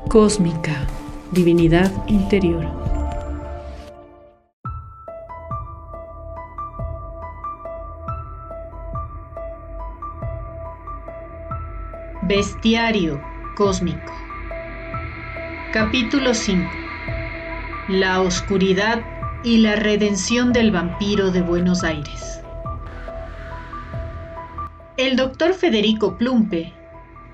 Cósmica, divinidad interior. Bestiario cósmico. Capítulo 5. La oscuridad y la redención del vampiro de Buenos Aires. El doctor Federico Plumpe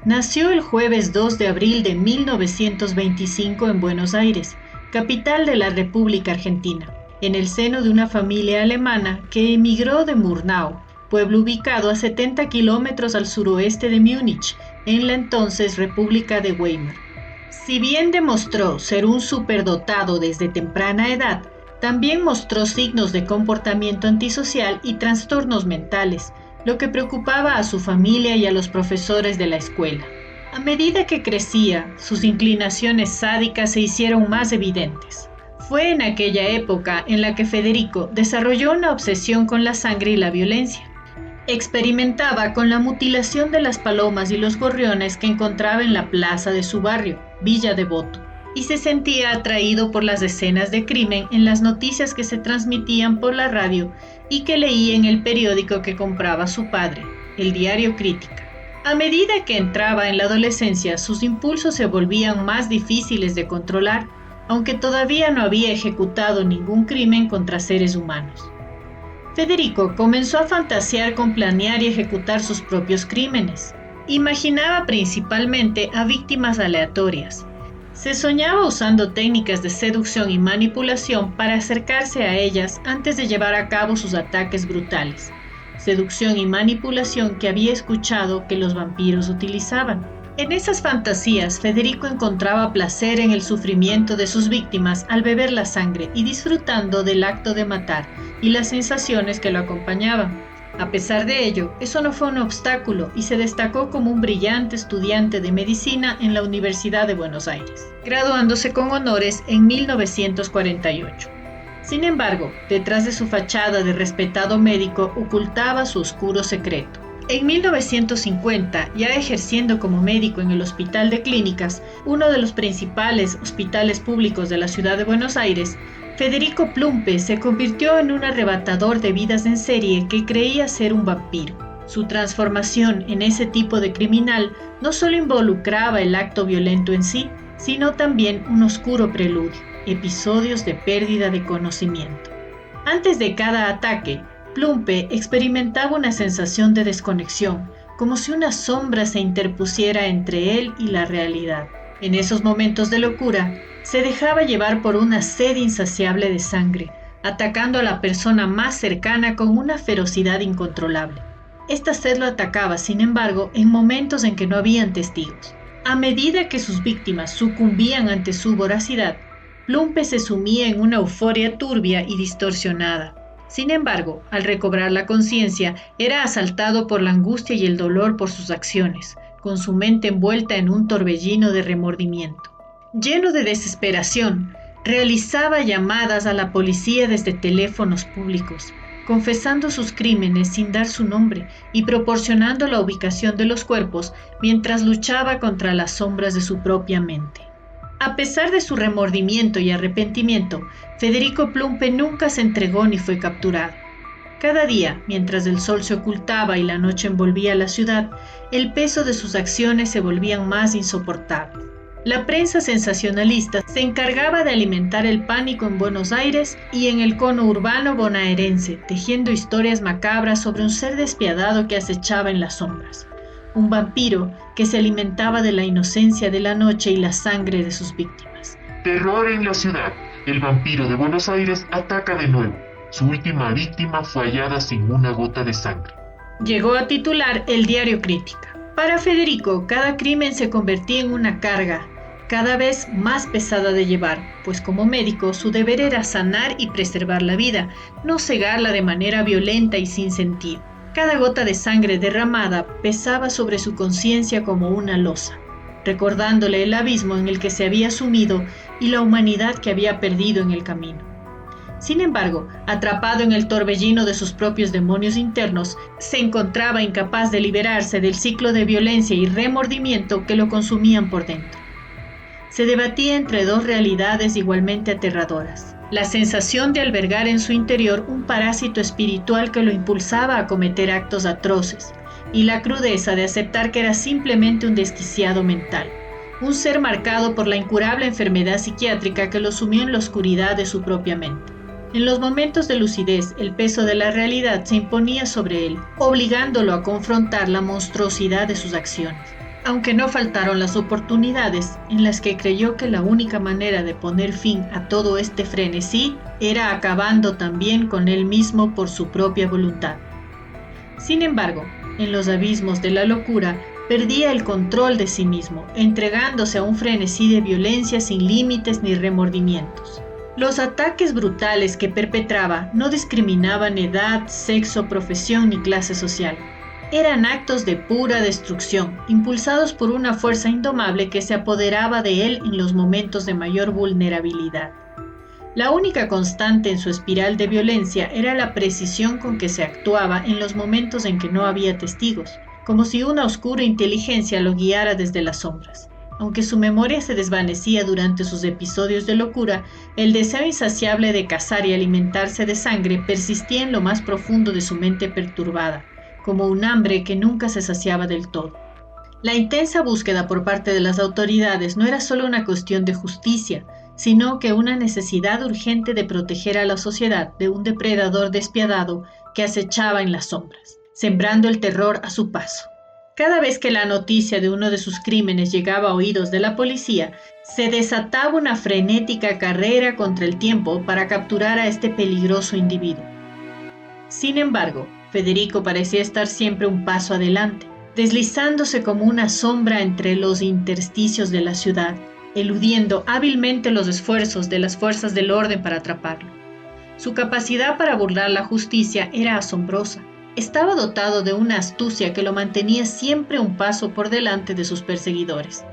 nació el jueves 2 de abril de 1925 en Buenos Aires, capital de la República Argentina, en el seno de una familia alemana que emigró de Murnau, pueblo ubicado a 70 kilómetros al suroeste de Múnich, en la entonces República de Weimar. Si bien demostró ser un superdotado desde temprana edad, también mostró signos de comportamiento antisocial y trastornos mentales, lo que preocupaba a su familia y a los profesores de la escuela. A medida que crecía, sus inclinaciones sádicas se hicieron más evidentes. Fue en aquella época en la que Federico desarrolló una obsesión con la sangre y la violencia. Experimentaba con la mutilación de las palomas y los gorriones que encontraba en la plaza de su barrio, Villa Devoto, y se sentía atraído por las escenas de crimen en las noticias que se transmitían por la radio y que leía en el periódico que compraba su padre, el diario Crítica. A medida que entraba en la adolescencia, sus impulsos se volvían más difíciles de controlar, aunque todavía no había ejecutado ningún crimen contra seres humanos. Federico comenzó a fantasear con planear y ejecutar sus propios crímenes. Imaginaba principalmente a víctimas aleatorias. Se soñaba usando técnicas de seducción y manipulación para acercarse a ellas antes de llevar a cabo sus ataques brutales. Seducción y manipulación que había escuchado que los vampiros utilizaban. En esas fantasías, Federico encontraba placer en el sufrimiento de sus víctimas al beber la sangre y disfrutando del acto de matar y las sensaciones que lo acompañaban. A pesar de ello, eso no fue un obstáculo y se destacó como un brillante estudiante de medicina en la Universidad de Buenos Aires, graduándose con honores en 1948. Sin embargo, detrás de su fachada de respetado médico ocultaba su oscuro secreto. En 1950, ya ejerciendo como médico en el Hospital de Clínicas, uno de los principales hospitales públicos de la ciudad de Buenos Aires, Federico Plumpe se convirtió en un arrebatador de vidas en serie que creía ser un vampiro. Su transformación en ese tipo de criminal no solo involucraba el acto violento en sí, sino también un oscuro preludio, episodios de pérdida de conocimiento. Antes de cada ataque, Plumpe experimentaba una sensación de desconexión, como si una sombra se interpusiera entre él y la realidad. En esos momentos de locura, se dejaba llevar por una sed insaciable de sangre, atacando a la persona más cercana con una ferocidad incontrolable. Esta sed lo atacaba, sin embargo, en momentos en que no habían testigos. A medida que sus víctimas sucumbían ante su voracidad, Plumpe se sumía en una euforia turbia y distorsionada. Sin embargo, al recobrar la conciencia, era asaltado por la angustia y el dolor por sus acciones, con su mente envuelta en un torbellino de remordimiento. Lleno de desesperación, realizaba llamadas a la policía desde teléfonos públicos, confesando sus crímenes sin dar su nombre y proporcionando la ubicación de los cuerpos mientras luchaba contra las sombras de su propia mente. A pesar de su remordimiento y arrepentimiento, Federico Plumpe nunca se entregó ni fue capturado. Cada día, mientras el sol se ocultaba y la noche envolvía la ciudad, el peso de sus acciones se volvían más insoportables. La prensa sensacionalista se encargaba de alimentar el pánico en Buenos Aires y en el cono urbano bonaerense, tejiendo historias macabras sobre un ser despiadado que acechaba en las sombras. Un vampiro que se alimentaba de la inocencia de la noche y la sangre de sus víctimas. Terror en la ciudad. El vampiro de Buenos Aires ataca de nuevo. Su última víctima fue hallada sin una gota de sangre. Llegó a titular el diario Crítica. Para Federico, cada crimen se convertía en una carga, cada vez más pesada de llevar, pues como médico su deber era sanar y preservar la vida, no cegarla de manera violenta y sin sentido. Cada gota de sangre derramada pesaba sobre su conciencia como una losa, recordándole el abismo en el que se había sumido y la humanidad que había perdido en el camino. Sin embargo, atrapado en el torbellino de sus propios demonios internos, se encontraba incapaz de liberarse del ciclo de violencia y remordimiento que lo consumían por dentro. se debatía entre dos realidades igualmente aterradoras: la sensación de albergar en su interior un parásito espiritual que lo impulsaba a cometer actos atroces, y la crudeza de aceptar que era simplemente un desquiciado mental, un ser marcado por la incurable enfermedad psiquiátrica que lo sumió en la oscuridad de su propia mente. En los momentos de lucidez, el peso de la realidad se imponía sobre él, obligándolo a confrontar la monstruosidad de sus acciones. Aunque no faltaron las oportunidades en las que creyó que la única manera de poner fin a todo este frenesí era acabando también con él mismo por su propia voluntad. Sin embargo, en los abismos de la locura, perdía el control de sí mismo, entregándose a un frenesí de violencia sin límites ni remordimientos. Los ataques brutales que perpetraba no discriminaban edad, sexo, profesión ni clase social. Eran actos de pura destrucción, impulsados por una fuerza indomable que se apoderaba de él en los momentos de mayor vulnerabilidad. La única constante en su espiral de violencia era la precisión con que se actuaba en los momentos en que no había testigos, como si una oscura inteligencia lo guiara desde las sombras. Aunque su memoria se desvanecía durante sus episodios de locura, el deseo insaciable de cazar y alimentarse de sangre persistía en lo más profundo de su mente perturbada, como un hambre que nunca se saciaba del todo. La intensa búsqueda por parte de las autoridades no era solo una cuestión de justicia, sino que una necesidad urgente de proteger a la sociedad de un depredador despiadado que acechaba en las sombras, sembrando el terror a su paso. Cada vez que la noticia de uno de sus crímenes llegaba a oídos de la policía, se desataba una frenética carrera contra el tiempo para capturar a este peligroso individuo. Sin embargo, Federico parecía estar siempre un paso adelante, deslizándose como una sombra entre los intersticios de la ciudad, eludiendo hábilmente los esfuerzos de las fuerzas del orden para atraparlo. Su capacidad para burlar la justicia era asombrosa. Estaba dotado de una astucia que lo mantenía siempre un paso por delante de sus perseguidores.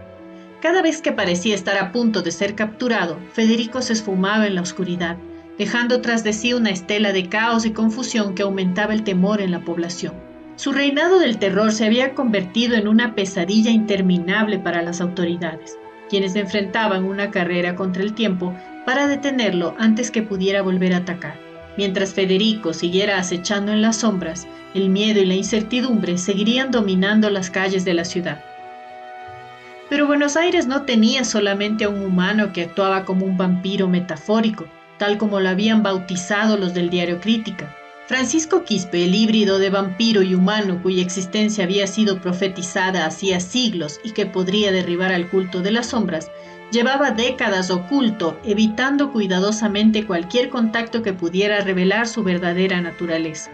Cada vez que parecía estar a punto de ser capturado, Federico se esfumaba en la oscuridad, dejando tras de sí una estela de caos y confusión que aumentaba el temor en la población. Su reinado del terror se había convertido en una pesadilla interminable para las autoridades, quienes enfrentaban una carrera contra el tiempo para detenerlo antes que pudiera volver a atacar. Mientras Federico siguiera acechando en las sombras, el miedo y la incertidumbre seguirían dominando las calles de la ciudad. Pero Buenos Aires no tenía solamente a un humano que actuaba como un vampiro metafórico, tal como lo habían bautizado los del diario Crítica. Francisco Quispe, el híbrido de vampiro y humano cuya existencia había sido profetizada hacía siglos y que podría derribar al culto de las sombras, llevaba décadas oculto, evitando cuidadosamente cualquier contacto que pudiera revelar su verdadera naturaleza.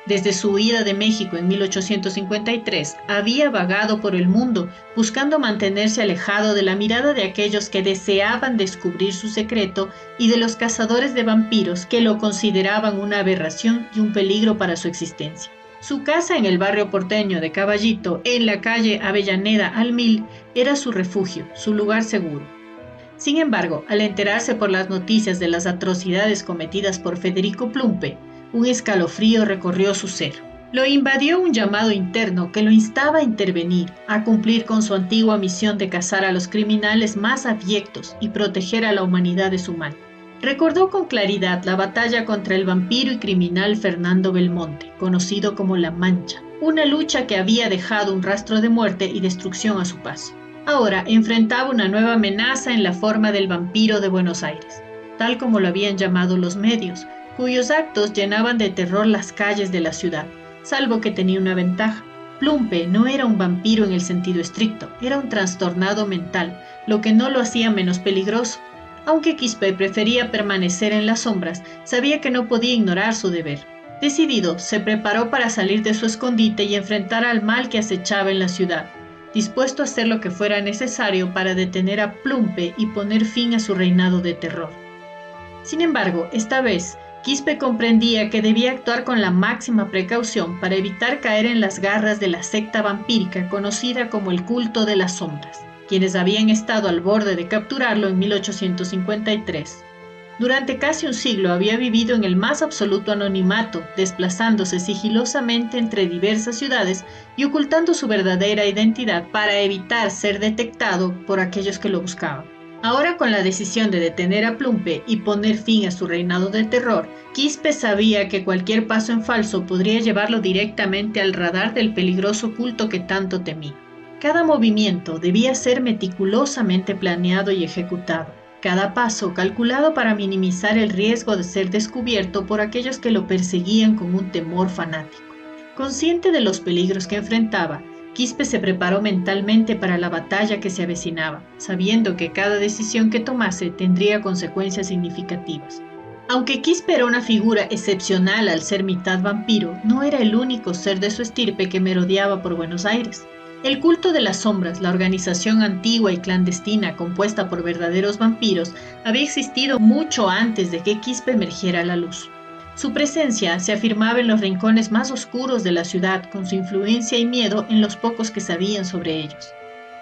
Desde su huida de México en 1853, había vagado por el mundo, buscando mantenerse alejado de la mirada de aquellos que deseaban descubrir su secreto y de los cazadores de vampiros que lo consideraban una aberración y un peligro para su existencia. Su casa en el barrio porteño de Caballito, en la calle Avellaneda al 1000, era su refugio, su lugar seguro. Sin embargo, al enterarse por las noticias de las atrocidades cometidas por Federico Plumpe, un escalofrío recorrió su ser. Lo invadió un llamado interno que lo instaba a intervenir, a cumplir con su antigua misión de cazar a los criminales más abyectos y proteger a la humanidad de su mal. Recordó con claridad la batalla contra el vampiro y criminal Fernando Belmonte, conocido como La Mancha, una lucha que había dejado un rastro de muerte y destrucción a su paso. Ahora enfrentaba una nueva amenaza en la forma del vampiro de Buenos Aires, tal como lo habían llamado los medios, cuyos actos llenaban de terror las calles de la ciudad, salvo que tenía una ventaja. Plumpe no era un vampiro en el sentido estricto, era un trastornado mental, lo que no lo hacía menos peligroso. Aunque Quispe prefería permanecer en las sombras, sabía que no podía ignorar su deber. Decidido, se preparó para salir de su escondite y enfrentar al mal que acechaba en la ciudad, dispuesto a hacer lo que fuera necesario para detener a Plumpe y poner fin a su reinado de terror. Sin embargo, esta vez, Quispe comprendía que debía actuar con la máxima precaución para evitar caer en las garras de la secta vampírica conocida como el culto de las sombras, quienes habían estado al borde de capturarlo en 1853. Durante casi un siglo había vivido en el más absoluto anonimato, desplazándose sigilosamente entre diversas ciudades y ocultando su verdadera identidad para evitar ser detectado por aquellos que lo buscaban. Ahora, con la decisión de detener a Plumpe y poner fin a su reinado de terror, Quispe sabía que cualquier paso en falso podría llevarlo directamente al radar del peligroso culto que tanto temía. Cada movimiento debía ser meticulosamente planeado y ejecutado, cada paso calculado para minimizar el riesgo de ser descubierto por aquellos que lo perseguían con un temor fanático. Consciente de los peligros que enfrentaba, Quispe se preparó mentalmente para la batalla que se avecinaba, sabiendo que cada decisión que tomase tendría consecuencias significativas. Aunque Quispe era una figura excepcional al ser mitad vampiro, no era el único ser de su estirpe que merodeaba por Buenos Aires. El culto de las sombras, la organización antigua y clandestina compuesta por verdaderos vampiros, había existido mucho antes de que Quispe emergiera a la luz. Su presencia se afirmaba en los rincones más oscuros de la ciudad, con su influencia y miedo en los pocos que sabían sobre ellos.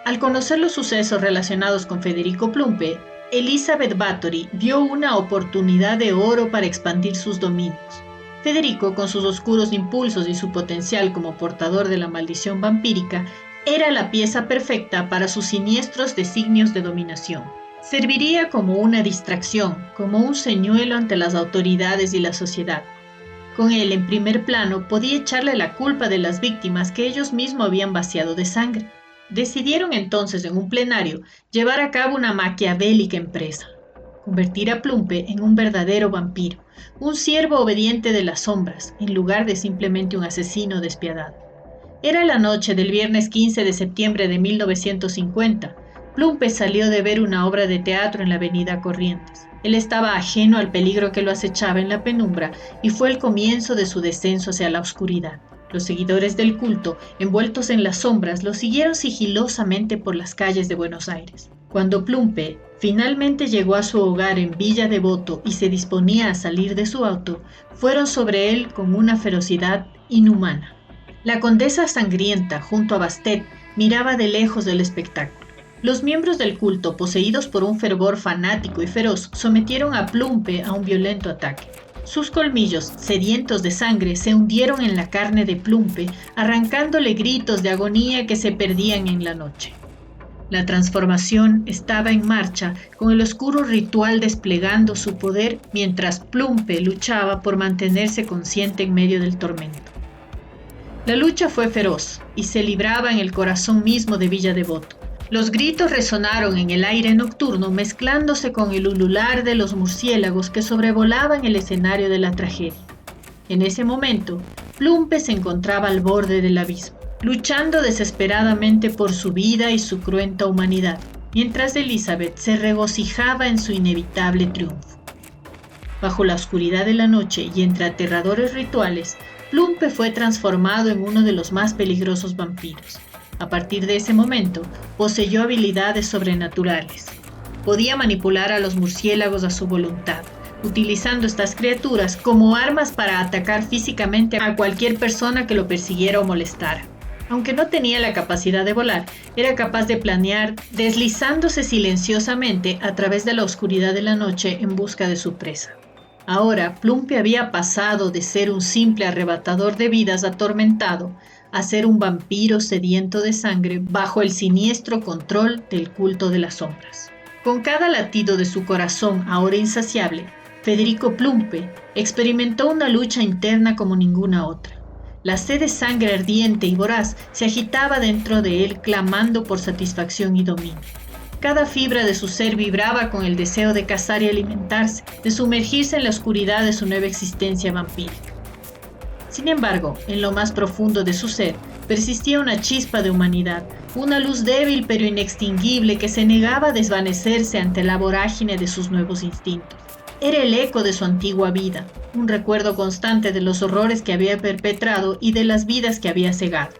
Al conocer los sucesos relacionados con Federico Plumpe, Elizabeth Bathory vio una oportunidad de oro para expandir sus dominios. Federico, con sus oscuros impulsos y su potencial como portador de la maldición vampírica, era la pieza perfecta para sus siniestros designios de dominación. Serviría como una distracción, como un señuelo ante las autoridades y la sociedad. Con él en primer plano podía echarle la culpa de las víctimas que ellos mismos habían vaciado de sangre. Decidieron entonces en un plenario llevar a cabo una maquiavélica empresa. Convertir a Plumpe en un verdadero vampiro, un siervo obediente de las sombras, en lugar de simplemente un asesino despiadado. Era la noche del viernes 15 de septiembre de 1950. Plumpe salió de ver una obra de teatro en la avenida Corrientes. Él estaba ajeno al peligro que lo acechaba en la penumbra y fue el comienzo de su descenso hacia la oscuridad. Los seguidores del culto, envueltos en las sombras, lo siguieron sigilosamente por las calles de Buenos Aires. Cuando Plumpe finalmente llegó a su hogar en Villa Devoto y se disponía a salir de su auto, fueron sobre él con una ferocidad inhumana. La condesa sangrienta, junto a Bastet, miraba de lejos del espectáculo. Los miembros del culto, poseídos por un fervor fanático y feroz, sometieron a Plumpe a un violento ataque. Sus colmillos, sedientos de sangre, se hundieron en la carne de Plumpe, arrancándole gritos de agonía que se perdían en la noche. La transformación estaba en marcha, con el oscuro ritual desplegando su poder mientras Plumpe luchaba por mantenerse consciente en medio del tormento. La lucha fue feroz y se libraba en el corazón mismo de Villa Devoto. Los gritos resonaron en el aire nocturno, mezclándose con el ulular de los murciélagos que sobrevolaban el escenario de la tragedia. En ese momento, Plumpe se encontraba al borde del abismo, luchando desesperadamente por su vida y su cruenta humanidad, mientras Elizabeth se regocijaba en su inevitable triunfo. Bajo la oscuridad de la noche y entre aterradores rituales, Plumpe fue transformado en uno de los más peligrosos vampiros. A partir de ese momento, poseyó habilidades sobrenaturales. Podía manipular a los murciélagos a su voluntad, utilizando estas criaturas como armas para atacar físicamente a cualquier persona que lo persiguiera o molestara. Aunque no tenía la capacidad de volar, era capaz de planear deslizándose silenciosamente a través de la oscuridad de la noche en busca de su presa. Ahora, Plumpe había pasado de ser un simple arrebatador de vidas atormentado a ser un vampiro sediento de sangre bajo el siniestro control del culto de las sombras. Con cada latido de su corazón ahora insaciable, Federico Plumpe experimentó una lucha interna como ninguna otra. La sed de sangre ardiente y voraz se agitaba dentro de él, clamando por satisfacción y dominio. Cada fibra de su ser vibraba con el deseo de cazar y alimentarse, de sumergirse en la oscuridad de su nueva existencia vampírica. Sin embargo, en lo más profundo de su ser, persistía una chispa de humanidad, una luz débil pero inextinguible que se negaba a desvanecerse ante la vorágine de sus nuevos instintos. Era el eco de su antigua vida, un recuerdo constante de los horrores que había perpetrado y de las vidas que había cegado.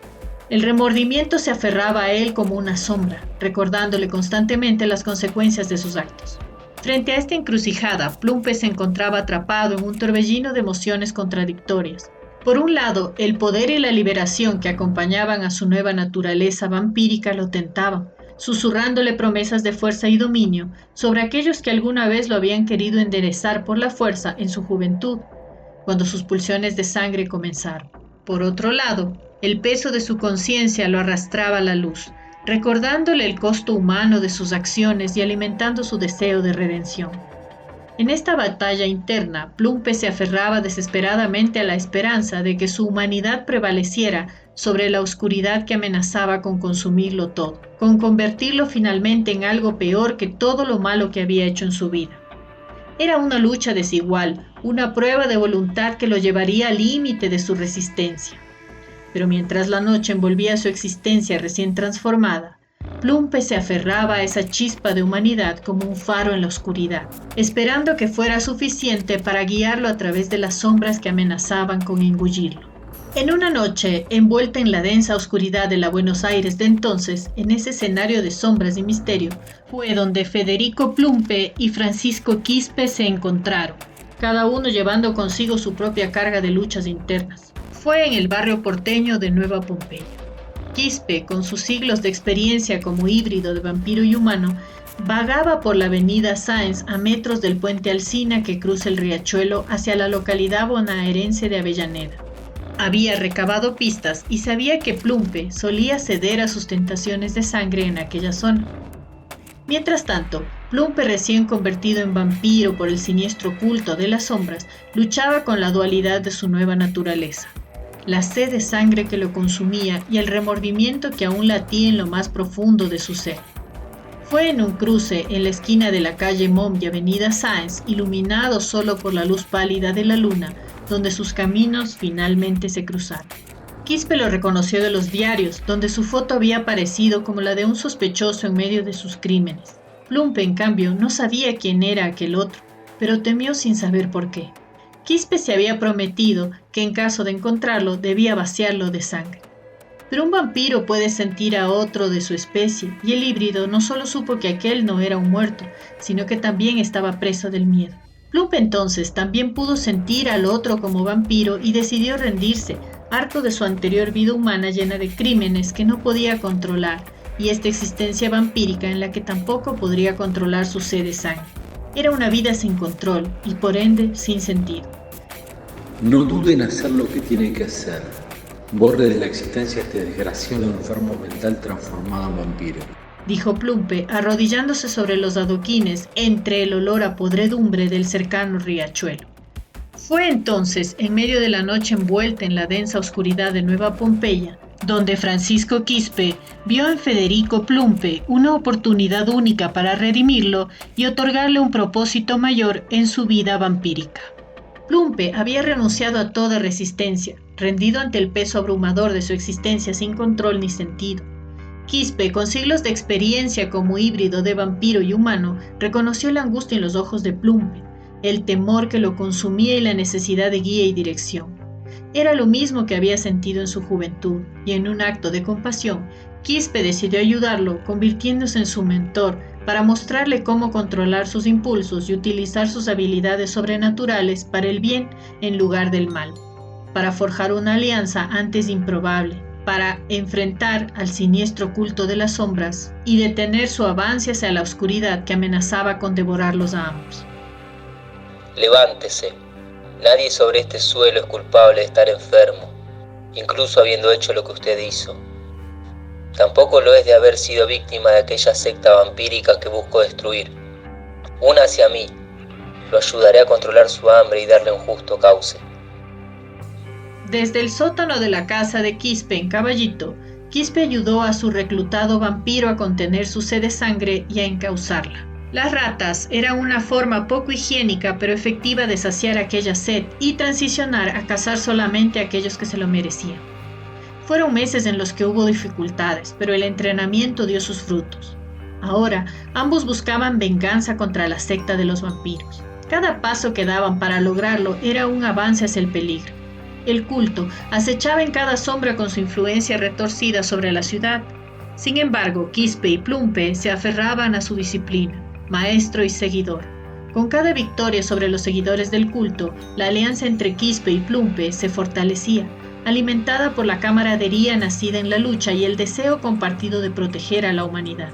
El remordimiento se aferraba a él como una sombra, recordándole constantemente las consecuencias de sus actos. Frente a esta encrucijada, Plumpe se encontraba atrapado en un torbellino de emociones contradictorias. Por un lado, el poder y la liberación que acompañaban a su nueva naturaleza vampírica lo tentaban, susurrándole promesas de fuerza y dominio sobre aquellos que alguna vez lo habían querido enderezar por la fuerza en su juventud, cuando sus pulsiones de sangre comenzaron. Por otro lado, el peso de su conciencia lo arrastraba a la luz, recordándole el costo humano de sus acciones y alimentando su deseo de redención. En esta batalla interna, Plumpe se aferraba desesperadamente a la esperanza de que su humanidad prevaleciera sobre la oscuridad que amenazaba con consumirlo todo, con convertirlo finalmente en algo peor que todo lo malo que había hecho en su vida. Era una lucha desigual, una prueba de voluntad que lo llevaría al límite de su resistencia. Pero mientras la noche envolvía su existencia recién transformada, Plumpe se aferraba a esa chispa de humanidad como un faro en la oscuridad, esperando que fuera suficiente para guiarlo a través de las sombras que amenazaban con engullirlo. En una noche, envuelta en la densa oscuridad de la Buenos Aires de entonces, en ese escenario de sombras y misterio, fue donde Federico Plumpe y Francisco Quispe se encontraron, cada uno llevando consigo su propia carga de luchas internas. Fue en el barrio porteño de Nueva Pompeya. Quispe, con sus siglos de experiencia como híbrido de vampiro y humano, vagaba por la avenida Sáenz a metros del puente Alsina que cruza el riachuelo hacia la localidad bonaerense de Avellaneda. Había recabado pistas y sabía que Plumpe solía ceder a sus tentaciones de sangre en aquella zona. Mientras tanto, Plumpe, recién convertido en vampiro por el siniestro culto de las sombras, luchaba con la dualidad de su nueva naturaleza. La sed de sangre que lo consumía y el remordimiento que aún latía en lo más profundo de su ser. Fue en un cruce en la esquina de la calle Mom y avenida Sáenz, iluminado solo por la luz pálida de la luna, donde sus caminos finalmente se cruzaron. Quispe lo reconoció de los diarios, donde su foto había aparecido como la de un sospechoso en medio de sus crímenes. Plumpe, en cambio, no sabía quién era aquel otro, pero temió sin saber por qué. Quispe se había prometido que en caso de encontrarlo debía vaciarlo de sangre. Pero un vampiro puede sentir a otro de su especie, y el híbrido no solo supo que aquel no era un muerto, sino que también estaba preso del miedo. Plumpe entonces también pudo sentir al otro como vampiro y decidió rendirse, harto de su anterior vida humana llena de crímenes que no podía controlar, y esta existencia vampírica en la que tampoco podría controlar su sed de sangre. Era una vida sin control y por ende sin sentido. No dude en hacer lo que tiene que hacer. Borre de la existencia este desgraciado enfermo mental transformado en vampiro, dijo Plumpe, arrodillándose sobre los adoquines entre el olor a podredumbre del cercano riachuelo. Fue entonces, en medio de la noche envuelta en la densa oscuridad de Nueva Pompeya, donde Francisco Quispe vio en Federico Plumpe una oportunidad única para redimirlo y otorgarle un propósito mayor en su vida vampírica. Plumpe había renunciado a toda resistencia, rendido ante el peso abrumador de su existencia sin control ni sentido. Quispe, con siglos de experiencia como híbrido de vampiro y humano, reconoció la angustia en los ojos de Plumpe, el temor que lo consumía y la necesidad de guía y dirección. Era lo mismo que había sentido en su juventud, y en un acto de compasión, Quispe decidió ayudarlo, convirtiéndose en su mentor, para mostrarle cómo controlar sus impulsos y utilizar sus habilidades sobrenaturales para el bien en lugar del mal, para forjar una alianza antes improbable, para enfrentar al siniestro culto de las sombras y detener su avance hacia la oscuridad que amenazaba con devorarlos a ambos. Levántese. Nadie sobre este suelo es culpable de estar enfermo, incluso habiendo hecho lo que usted hizo. Tampoco lo es de haber sido víctima de aquella secta vampírica que buscó destruir. Una hacia mí. Lo ayudaré a controlar su hambre y darle un justo cauce. Desde el sótano de la casa de Quispe en Caballito, Quispe ayudó a su reclutado vampiro a contener su sed de sangre y a encauzarla. Las ratas eran una forma poco higiénica pero efectiva de saciar aquella sed y transicionar a cazar solamente a aquellos que se lo merecían. Fueron meses en los que hubo dificultades, pero el entrenamiento dio sus frutos. Ahora, ambos buscaban venganza contra la secta de los vampiros. Cada paso que daban para lograrlo era un avance hacia el peligro. El culto acechaba en cada sombra con su influencia retorcida sobre la ciudad. Sin embargo, Quispe y Plumpe se aferraban a su disciplina, maestro y seguidor. Con cada victoria sobre los seguidores del culto, la alianza entre Quispe y Plumpe se fortalecía, alimentada por la camaradería nacida en la lucha y el deseo compartido de proteger a la humanidad.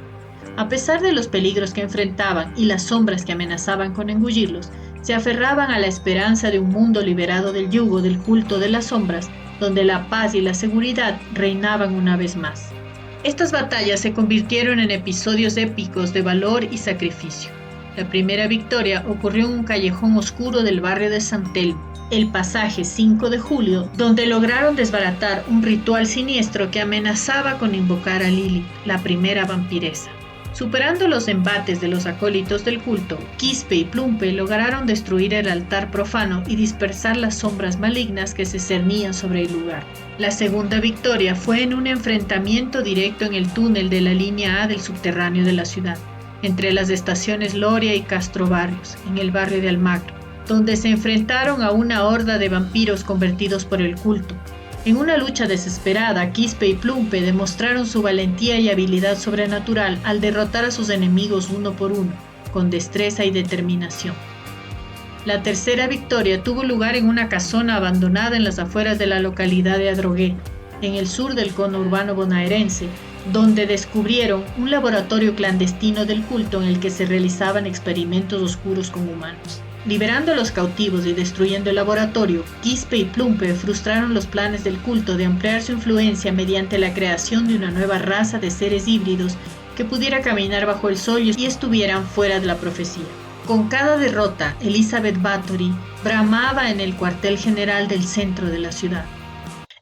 A pesar de los peligros que enfrentaban y las sombras que amenazaban con engullirlos, se aferraban a la esperanza de un mundo liberado del yugo del culto de las sombras, donde la paz y la seguridad reinaban una vez más. Estas batallas se convirtieron en episodios épicos de valor y sacrificio. La primera victoria ocurrió en un callejón oscuro del barrio de San Telmo, el pasaje 5 de julio, donde lograron desbaratar un ritual siniestro que amenazaba con invocar a Lilith, la primera vampiresa. Superando los embates de los acólitos del culto, Quispe y Plumpe lograron destruir el altar profano y dispersar las sombras malignas que se cernían sobre el lugar. La segunda victoria fue en un enfrentamiento directo en el túnel de la línea A del subterráneo de la ciudad, entre las estaciones Loria y Castro Barrios, en el barrio de Almagro, donde se enfrentaron a una horda de vampiros convertidos por el culto. En una lucha desesperada, Quispe y Plumpe demostraron su valentía y habilidad sobrenatural al derrotar a sus enemigos uno por uno, con destreza y determinación. La tercera victoria tuvo lugar en una casona abandonada en las afueras de la localidad de Adrogué, en el sur del conurbano bonaerense, donde descubrieron un laboratorio clandestino del culto en el que se realizaban experimentos oscuros con humanos. Liberando a los cautivos y destruyendo el laboratorio, Quispe y Plumpe frustraron los planes del culto de ampliar su influencia mediante la creación de una nueva raza de seres híbridos que pudiera caminar bajo el sol y estuvieran fuera de la profecía. Con cada derrota, Elizabeth Bathory bramaba en el cuartel general del centro de la ciudad.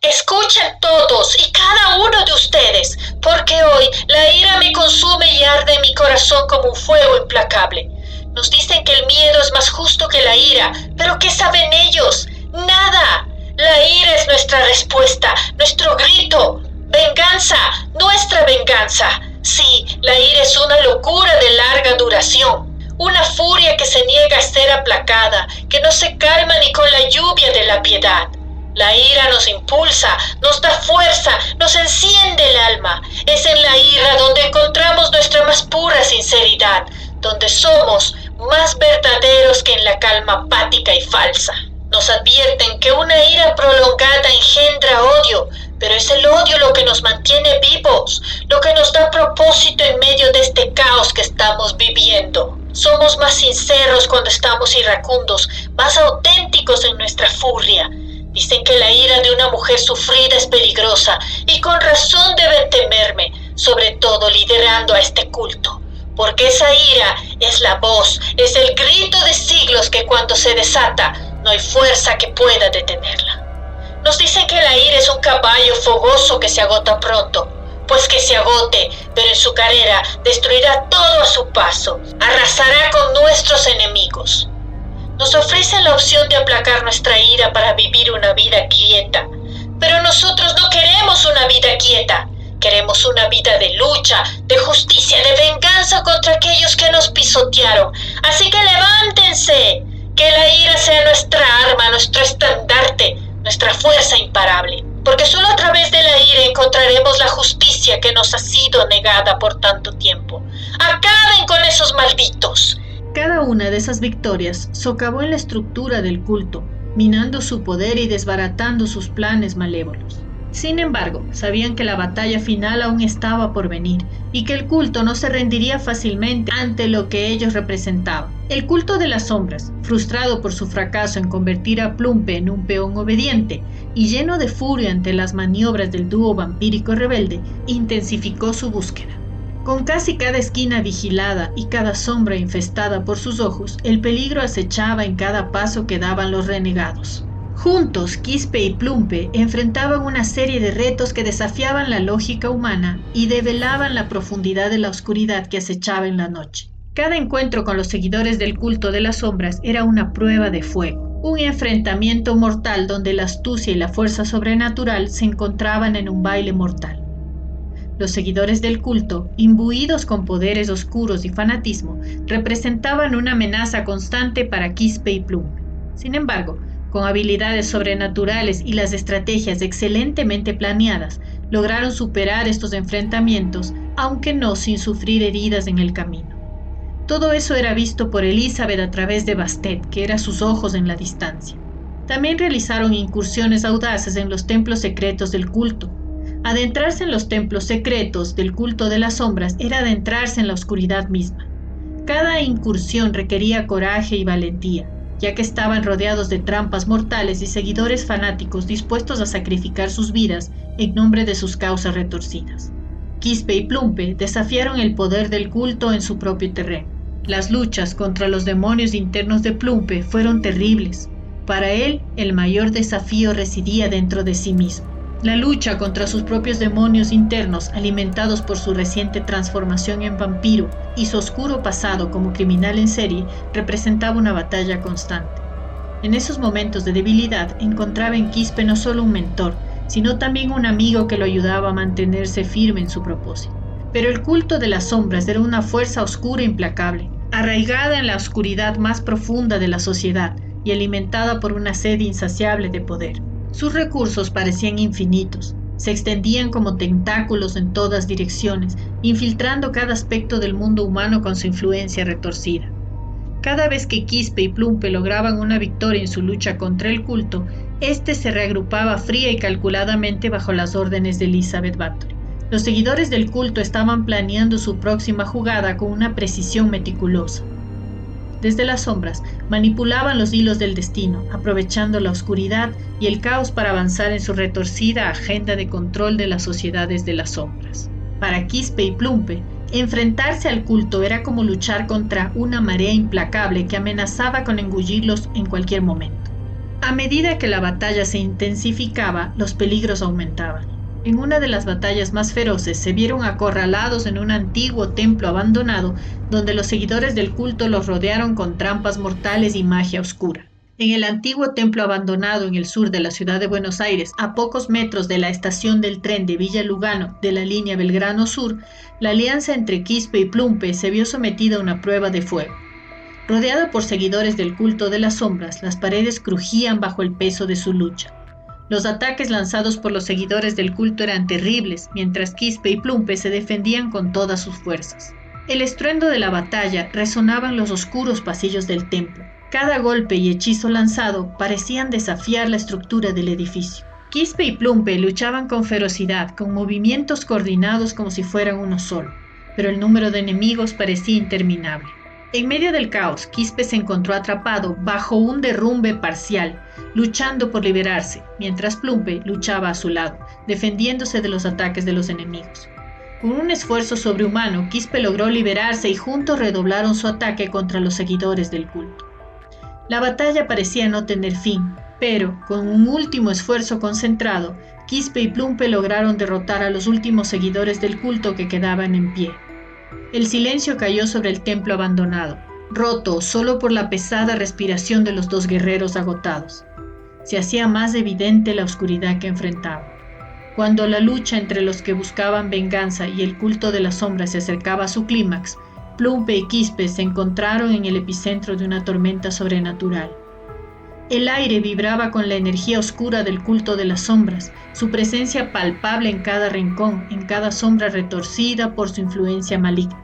Escuchen todos y cada uno de ustedes, porque hoy la ira me consume y arde en mi corazón como un fuego implacable. Nos dicen que el miedo es más justo que la ira, pero ¿qué saben ellos? ¡Nada! La ira es nuestra respuesta, nuestro grito. ¡Venganza! ¡Nuestra venganza! Sí, la ira es una locura de larga duración. Una furia que se niega a ser aplacada, que no se calma ni con la lluvia de la piedad. La ira nos impulsa, nos da fuerza, nos enciende el alma. Es en la ira donde encontramos nuestra más pura sinceridad, donde somos más verdaderos que en la calma apática y falsa. Nos advierten que una ira prolongada engendra odio, pero es el odio lo que nos mantiene vivos, lo que nos da propósito en medio de este caos que estamos viviendo. Somos más sinceros cuando estamos iracundos, más auténticos en nuestra furia. Dicen que la ira de una mujer sufrida es peligrosa y con razón deben temerme, sobre todo liderando a este culto. Porque esa ira es la voz, es el grito de siglos que cuando se desata, no hay fuerza que pueda detenerla. Nos dicen que la ira es un caballo fogoso que se agota pronto, pues que se agote, pero en su carrera destruirá todo a su paso, arrasará con nuestros enemigos. Nos ofrecen la opción de aplacar nuestra ira para vivir una vida quieta, pero nosotros no queremos una vida quieta. Queremos una vida de lucha, de justicia, de venganza contra aquellos que nos pisotearon. Así que levántense, que la ira sea nuestra arma, nuestro estandarte, nuestra fuerza imparable. Porque solo a través de la ira encontraremos la justicia que nos ha sido negada por tanto tiempo. ¡Acaben con esos malditos! Cada una de esas victorias socavó en la estructura del culto, minando su poder y desbaratando sus planes malévolos. Sin embargo, sabían que la batalla final aún estaba por venir y que el culto no se rendiría fácilmente ante lo que ellos representaban. El culto de las sombras, frustrado por su fracaso en convertir a Plumpe en un peón obediente y lleno de furia ante las maniobras del dúo vampírico rebelde, intensificó su búsqueda. Con casi cada esquina vigilada y cada sombra infestada por sus ojos, el peligro acechaba en cada paso que daban los renegados. Juntos, Quispe y Plumpe enfrentaban una serie de retos que desafiaban la lógica humana y develaban la profundidad de la oscuridad que acechaba en la noche. Cada encuentro con los seguidores del culto de las sombras era una prueba de fuego, un enfrentamiento mortal donde la astucia y la fuerza sobrenatural se encontraban en un baile mortal. Los seguidores del culto, imbuidos con poderes oscuros y fanatismo, representaban una amenaza constante para Quispe y Plumpe. Sin embargo, con habilidades sobrenaturales y las estrategias excelentemente planeadas, lograron superar estos enfrentamientos, aunque no sin sufrir heridas en el camino. Todo eso era visto por Elizabeth a través de Bastet, que era sus ojos en la distancia. También realizaron incursiones audaces en los templos secretos del culto. Adentrarse en los templos secretos del culto de las sombras era adentrarse en la oscuridad misma. Cada incursión requería coraje y valentía, ya que estaban rodeados de trampas mortales y seguidores fanáticos dispuestos a sacrificar sus vidas en nombre de sus causas retorcidas. Quispe y Plumpe desafiaron el poder del culto en su propio terreno. Las luchas contra los demonios internos de Plumpe fueron terribles. Para él, el mayor desafío residía dentro de sí mismo. La lucha contra sus propios demonios internos, alimentados por su reciente transformación en vampiro y su oscuro pasado como criminal en serie, representaba una batalla constante. En esos momentos de debilidad encontraba en Quispe no solo un mentor, sino también un amigo que lo ayudaba a mantenerse firme en su propósito. Pero el culto de las sombras era una fuerza oscura e implacable, arraigada en la oscuridad más profunda de la sociedad y alimentada por una sed insaciable de poder. Sus recursos parecían infinitos, se extendían como tentáculos en todas direcciones, infiltrando cada aspecto del mundo humano con su influencia retorcida. Cada vez que Quispe y Plumpe lograban una victoria en su lucha contra el culto, éste se reagrupaba fría y calculadamente bajo las órdenes de Elizabeth Bathory. Los seguidores del culto estaban planeando su próxima jugada con una precisión meticulosa. Desde las sombras, manipulaban los hilos del destino, aprovechando la oscuridad y el caos para avanzar en su retorcida agenda de control de las sociedades de las sombras. Para Quispe y Plumpe, enfrentarse al culto era como luchar contra una marea implacable que amenazaba con engullirlos en cualquier momento. A medida que la batalla se intensificaba, los peligros aumentaban. En una de las batallas más feroces se vieron acorralados en un antiguo templo abandonado donde los seguidores del culto los rodearon con trampas mortales y magia oscura. En el antiguo templo abandonado en el sur de la ciudad de Buenos Aires, a pocos metros de la estación del tren de Villa Lugano de la línea Belgrano Sur, la alianza entre Quispe y Plumpe se vio sometida a una prueba de fuego. Rodeada por seguidores del culto de las sombras, las paredes crujían bajo el peso de su lucha. Los ataques lanzados por los seguidores del culto eran terribles, mientras Quispe y Plumpe se defendían con todas sus fuerzas. El estruendo de la batalla resonaba en los oscuros pasillos del templo. Cada golpe y hechizo lanzado parecían desafiar la estructura del edificio. Quispe y Plumpe luchaban con ferocidad, con movimientos coordinados como si fueran uno solo, pero el número de enemigos parecía interminable. En medio del caos, Quispe se encontró atrapado bajo un derrumbe parcial, luchando por liberarse, mientras Plumpe luchaba a su lado, defendiéndose de los ataques de los enemigos. Con un esfuerzo sobrehumano, Quispe logró liberarse y juntos redoblaron su ataque contra los seguidores del culto. La batalla parecía no tener fin, pero, con un último esfuerzo concentrado, Quispe y Plumpe lograron derrotar a los últimos seguidores del culto que quedaban en pie. El silencio cayó sobre el templo abandonado, roto solo por la pesada respiración de los dos guerreros agotados. Se hacía más evidente la oscuridad que enfrentaban. Cuando la lucha entre los que buscaban venganza y el culto de las sombras se acercaba a su clímax, Plumpe y Quispe se encontraron en el epicentro de una tormenta sobrenatural. El aire vibraba con la energía oscura del culto de las sombras, su presencia palpable en cada rincón, en cada sombra retorcida por su influencia maligna.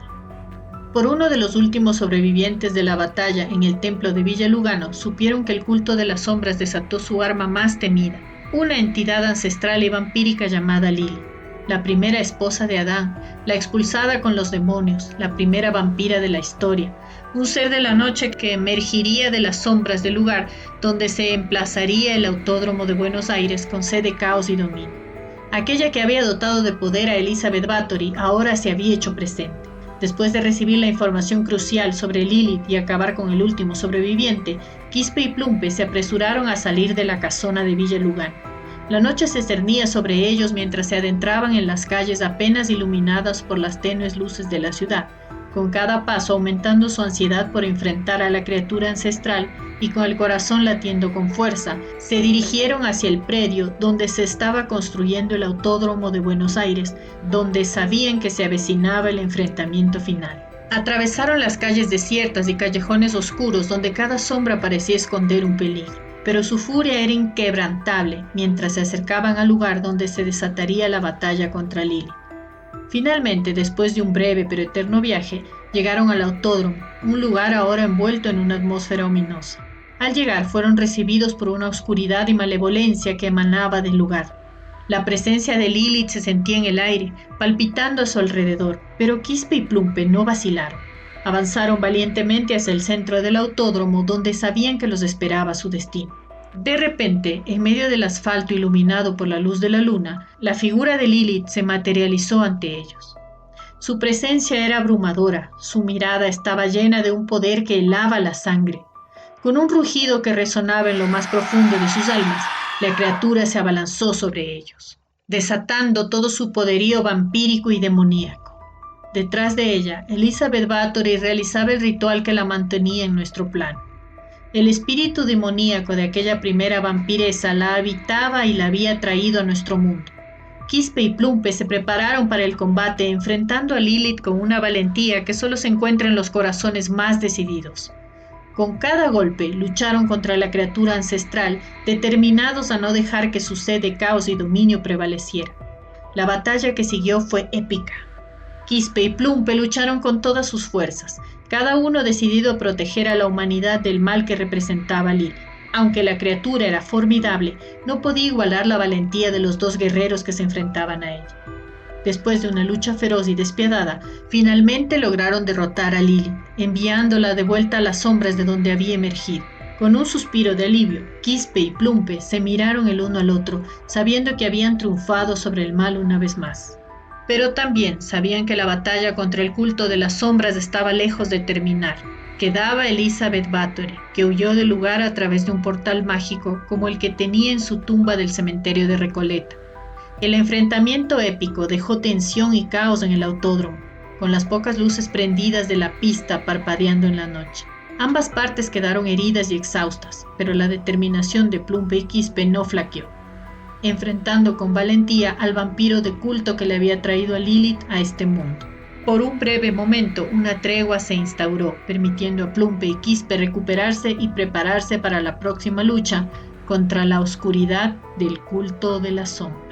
Por uno de los últimos sobrevivientes de la batalla en el templo de Villa Lugano, supieron que el culto de las sombras desató su arma más temida, una entidad ancestral y vampírica llamada Lily, la primera esposa de Adán, la expulsada con los demonios, la primera vampira de la historia, un ser de la noche que emergiría de las sombras del lugar donde se emplazaría el Autódromo de Buenos Aires con sed de caos y dominio. Aquella que había dotado de poder a Elizabeth Bathory ahora se había hecho presente. Después de recibir la información crucial sobre Lilith y acabar con el último sobreviviente, Quispe y Plumpe se apresuraron a salir de la casona de Villa Lugano. La noche se cernía sobre ellos mientras se adentraban en las calles apenas iluminadas por las tenues luces de la ciudad, con cada paso aumentando su ansiedad por enfrentar a la criatura ancestral y con el corazón latiendo con fuerza, se dirigieron hacia el predio donde se estaba construyendo el Autódromo de Buenos Aires, donde sabían que se avecinaba el enfrentamiento final. Atravesaron las calles desiertas y callejones oscuros donde cada sombra parecía esconder un peligro. Pero su furia era inquebrantable mientras se acercaban al lugar donde se desataría la batalla contra Lily. Finalmente, después de un breve pero eterno viaje, llegaron al autódromo, un lugar ahora envuelto en una atmósfera ominosa. Al llegar fueron recibidos por una oscuridad y malevolencia que emanaba del lugar. La presencia de Lilith se sentía en el aire, palpitando a su alrededor, pero Quispe y Plumpe no vacilaron. Avanzaron valientemente hacia el centro del autódromo, donde sabían que los esperaba su destino. De repente, en medio del asfalto iluminado por la luz de la luna, la figura de Lilith se materializó ante ellos. Su presencia era abrumadora, su mirada estaba llena de un poder que helaba la sangre. Con un rugido que resonaba en lo más profundo de sus almas, la criatura se abalanzó sobre ellos, desatando todo su poderío vampírico y demoníaco. Detrás de ella, Elizabeth Bathory realizaba el ritual que la mantenía en nuestro plano. El espíritu demoníaco de aquella primera vampiresa la habitaba y la había traído a nuestro mundo. Quispe y Plumpe se prepararon para el combate, enfrentando a Lilith con una valentía que solo se encuentra en los corazones más decididos. Con cada golpe lucharon contra la criatura ancestral, determinados a no dejar que su sed de caos y dominio prevaleciera. La batalla que siguió fue épica. Quispe y Plumpe lucharon con todas sus fuerzas, cada uno decidido a proteger a la humanidad del mal que representaba Lilith. Aunque la criatura era formidable, no podía igualar la valentía de los dos guerreros que se enfrentaban a ella. Después de una lucha feroz y despiadada, finalmente lograron derrotar a Lilith, enviándola de vuelta a las sombras de donde había emergido. Con un suspiro de alivio, Quispe y Plumpe se miraron el uno al otro, sabiendo que habían triunfado sobre el mal una vez más. Pero también sabían que la batalla contra el culto de las sombras estaba lejos de terminar. Quedaba Elizabeth Bathory, que huyó del lugar a través de un portal mágico como el que tenía en su tumba del cementerio de Recoleta. El enfrentamiento épico dejó tensión y caos en el autódromo, con las pocas luces prendidas de la pista parpadeando en la noche. Ambas partes quedaron heridas y exhaustas, pero la determinación de Plumpe y Quispe no flaqueó, enfrentando con valentía al vampiro de culto que le había traído a Lilith a este mundo. Por un breve momento, una tregua se instauró, permitiendo a Plumpe y Quispe recuperarse y prepararse para la próxima lucha contra la oscuridad del culto de la sombra.